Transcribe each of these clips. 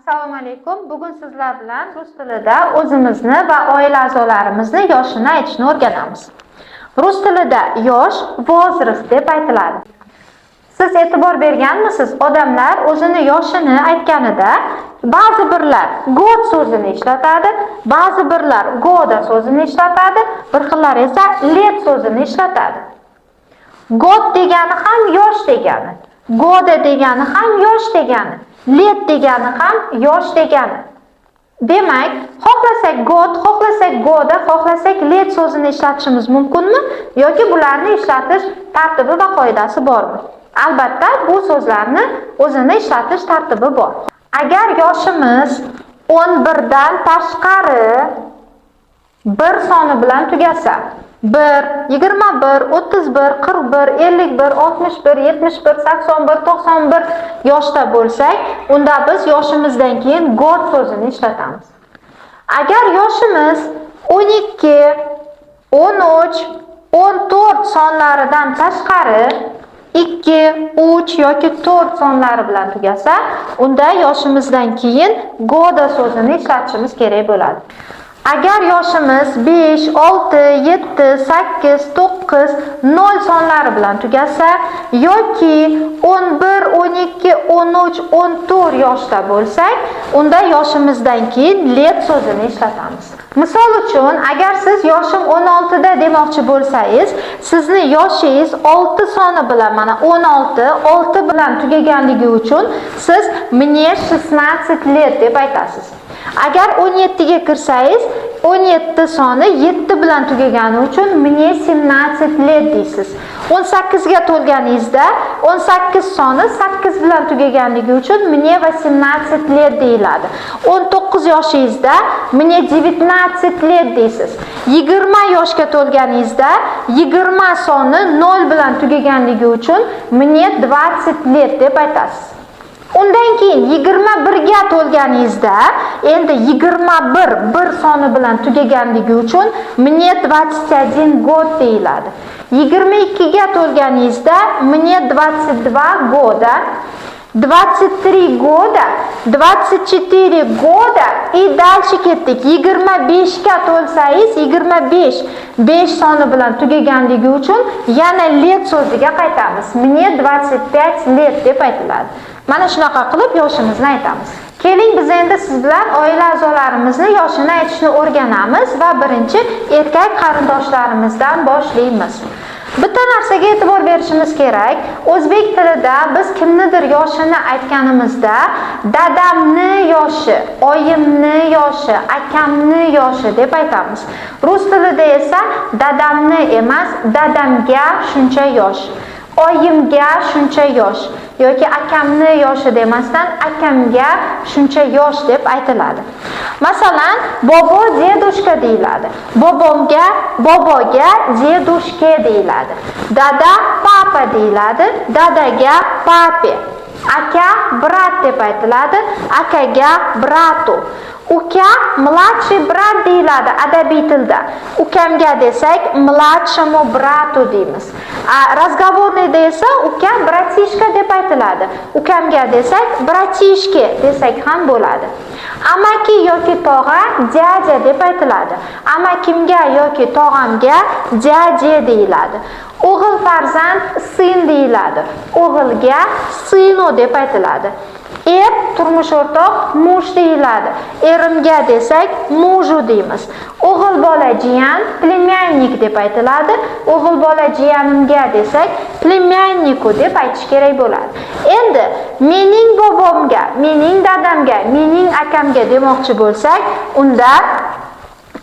Assalomu alaykum. Bugun sizlar bilan rus tilida o'zimizni va oila a'zolarimizni yoshini aytishni o'rganamiz. Rus tilida yosh возраст deb aytiladi. Siz e'tibor berganmisiz? Odamlar o'zini yoshini aytganida ba'zi birlar gод so'zini ishlatadi, ba'zi birlar года so'zini ishlatadi, bir xillar esa лет so'zini ishlatadi. Gод degani ham yosh degani, года degani ham yosh degani, let degani ham yosh degani. Demak, xohlasak god, xohlasak goda, xohlasak let so'zini ishlatishimiz mumkinmi yoki bularni ishlatish tartibi va qoidasi bormi? Albatta, bu so'zlarni o'zini ishlatish tartibi bor. Agar yoshimiz 11 dan tashqari bir soni bilan tugasa, 1, 21, 31, 41, 51, 61, 71, 81, 91 yoshda bo'lsak, unda biz yoshimizdan keyin god so'zini ishlatamiz. Agar yoshimiz 12, 13, 14 sonlaridan tashqari 2, 3 yoki 4 sonlari bilan tugasa, unda yoshimizdan keyin goda so'zini ishlatishimiz kerak bo'ladi. Agar yoshimiz 5, 6, 7, 8, 9, 0 sonlari bilan tugasa yoki 11, 12, 13, 14 yoshda bo'lsak, unda yoshimizdan keyin let so'zini ishlatamiz. Misol uchun, agar siz yoshim 16 da demoqchi bo'lsangiz, sizni yoshingiz 6 soni bilan, mana 16, 6 bilan tugaganligi uchun siz мне 16 let deb aytasiz. Agar 17 ga kirsangiz, 17 soni 7 bilan tugagani uchun мне 17 let deysiz. 18 ga to'lganingizda 18 soni 8 bilan tugaganligi uchun мне 18 let deyiladi. 19 yoshingizda мне 19 let deysiz. 20 yoshga to'lganingizda 20 soni 0 bilan tugaganligi uchun мне 20 let deb aytasiz. Undan keyin 21 ga to'lganingizda, endi 21 bir soni bilan tugaganligi uchun мне 21 год deyiladi. 22 ga to'lganingizda мне 22 года, 23 года, 24 года и дальше ketdik. 25 ga to'lsangiz, 25 5 soni bilan tugaganligi uchun yana let so'ziga qaytamiz. Мне 25 let deb aytiladi. Mana shunaqa qilib yoshimizni aytamiz. Keling biz endi siz bilan oila a'zolarimizni yoshini aytishni o'rganamiz va birinchi erkak qarindoshlarimizdan boshlaymiz. Bitta narsaga e'tibor berishimiz kerak. O'zbek tilida biz kimnidir yoshini aytganimizda dadamni yoshi, oyimni yoshi, akamni yoshi deb aytamiz. Rus tilida esa dadamni emas, dadamga shuncha yosh, oyimga shuncha yosh yoki akamni yoshi demasdan akamga shuncha yosh deb aytiladi. Masalan, bobo dedushka deyiladi. Boboga dedushka deyiladi. Dada papa deyiladi. Dadaga pape. Aka brat deb aytiladi. Akaga bratu. Uka mladший brat deyiladi adabiy tilda. Ukamga desak mladшему bratу deymiz. Razgovorniyda esa uka bratishka deb aytiladi. Ukamga desak bratishke desak ham bo'ladi. Amaki yoki tog'a dядя deb aytiladi. Amakimga yoki tog'amga dядя deyiladi. O'g'il farzand сын deyiladi. O'g'ilga sino deb aytiladi. Er turmush o'rtoq muj deyiladi. Erimga desak muju deymiz. O'g'il bola jiyan plemyannik deb aytiladi. O'g'il bola jiyanimga desak plemyanniku deb aytish kerak bo'ladi. Endi mening bobomga, mening dadamga, mening akamga demoqchi bo'lsak, unda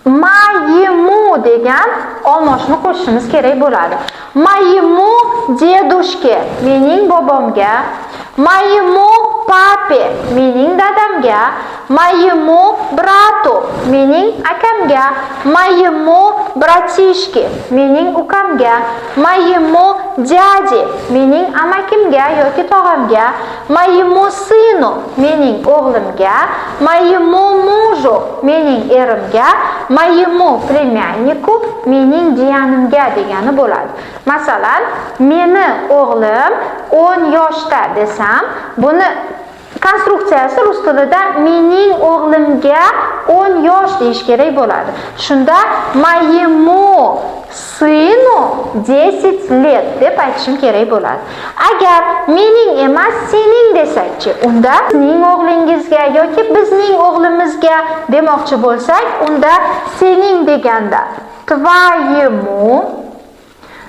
moему degan olmoshni qo'shishimiz kerak bo'ladi. Moему dedushke, mening bobomga, moему папе, mening dadamga, moему bratу, mening akamga, moему bratishke, mening ukamga, moему dяде, mening amakimga yoki tog'amga, moему сыну, mening o'g'limga, moему мужу, mening erimga, moему племяннику, mening jiyanimga degani bo'ladi. Masalan, meni o'g'lim 10 yoshda desam, buni konstruksiyasi rus tilida mening o'g'limga 10 yosh deyish kerak bo'ladi. Shunda moему сыну 10 лет deb aytishim kerak bo'ladi. Agar mening emas, sening desakchi, unda sizning o'g'lingizga yoki bizning o'g'limizga demoqchi bo'lsak, unda sening deganda твоему,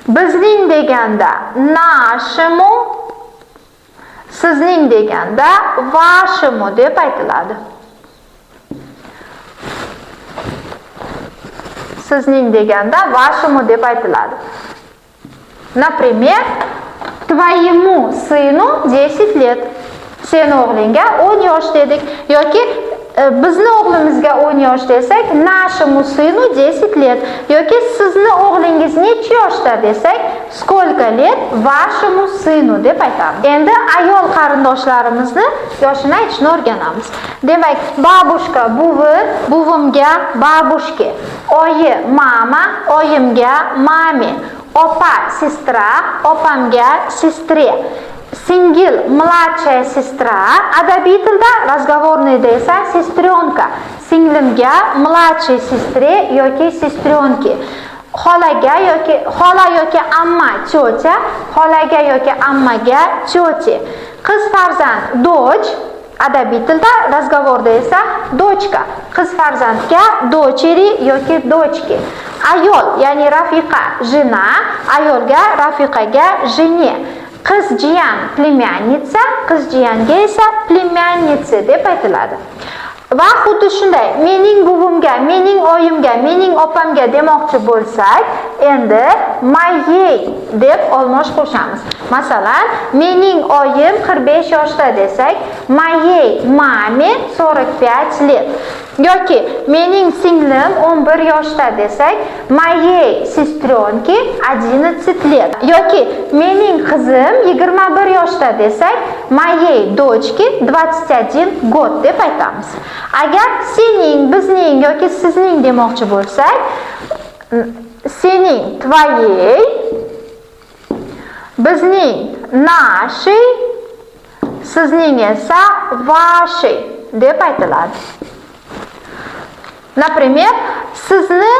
bizning deganda нашему, sizning deganda вашему deb aytiladi. Sizning deganda вашему deb aytiladi. Например, твоему сыну 10 лет. Sen o'g'lingga 10 yosh dedik yoki bizni o'g'limizga 10 yosh desak, нашему сыну 10 лет yoki sizni o'g'lingiz necha yoshda desak, сколько лет вашему сыну deb aytamiz. Endi ayol qarindoshlarimizni yoshini aytishni o'rganamiz. Demak, babushka buvi, buvimga babushki, oyi mama, oyimga mami, opa sestra, opamga sestre. Singil, mladшая сестра, adabiy tilda, разговорныйda esa сестренка. Singlimga, mladшей sestre yoki sestrенки. Xolaga yoki xola yoki amma, tётя, xolaga yoki ammaga tёти. Qiz farzand дочь, adabiy tilda, разговорda esa дочка. Qiz farzandga дочери yoki дочки. Ayol, ya'ni rafiqa, jina, ayolga, rafiqaga жене. Qiz jiyan plемянница, qiz jiyanga esa plемянница deb aytiladi. Va xuddi shunday, mening buvimga, mening oyimga, mening opamga demoqchi bo'lsak, endi moей deb olmosh qo'shamiz. Masalan, mening oyim 45 yoshda desak, moей mame 45 лет. Yoki mening singlim 11 yoshda desak, moей сестренки 11 лет. Yoki mening qizim 21 yoshda desak, moей дочки 21 год deb aytamiz. Agar sening, bizning yoki sizning demoqchi bo'lsak, sening твоей, bizning нашей, sizning esa вашей deb aytiladi. Например, sizni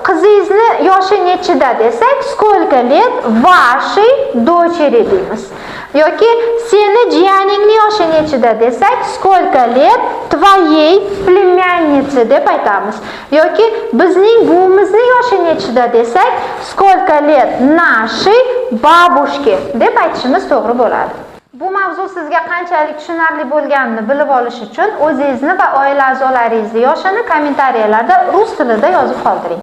qizingizni yoshi nechida desak, сколько лет вашей дочери deymiz. Yoki seni jiyaningning yoshi nechida desak, сколько лет твоей племянницы deb aytamiz. Yoki bizning buvimizning yoshi nechida desak, сколько лет нашей бабушки deb aytishimiz to'g'ri bo'ladi. Bu mavzu sizga qanchalik tushunarli bo'lganini bilib olish uchun o'zingizni va oila a'zolaringizni yoshini kommentariyalarda rus tilida yozib qoldiring.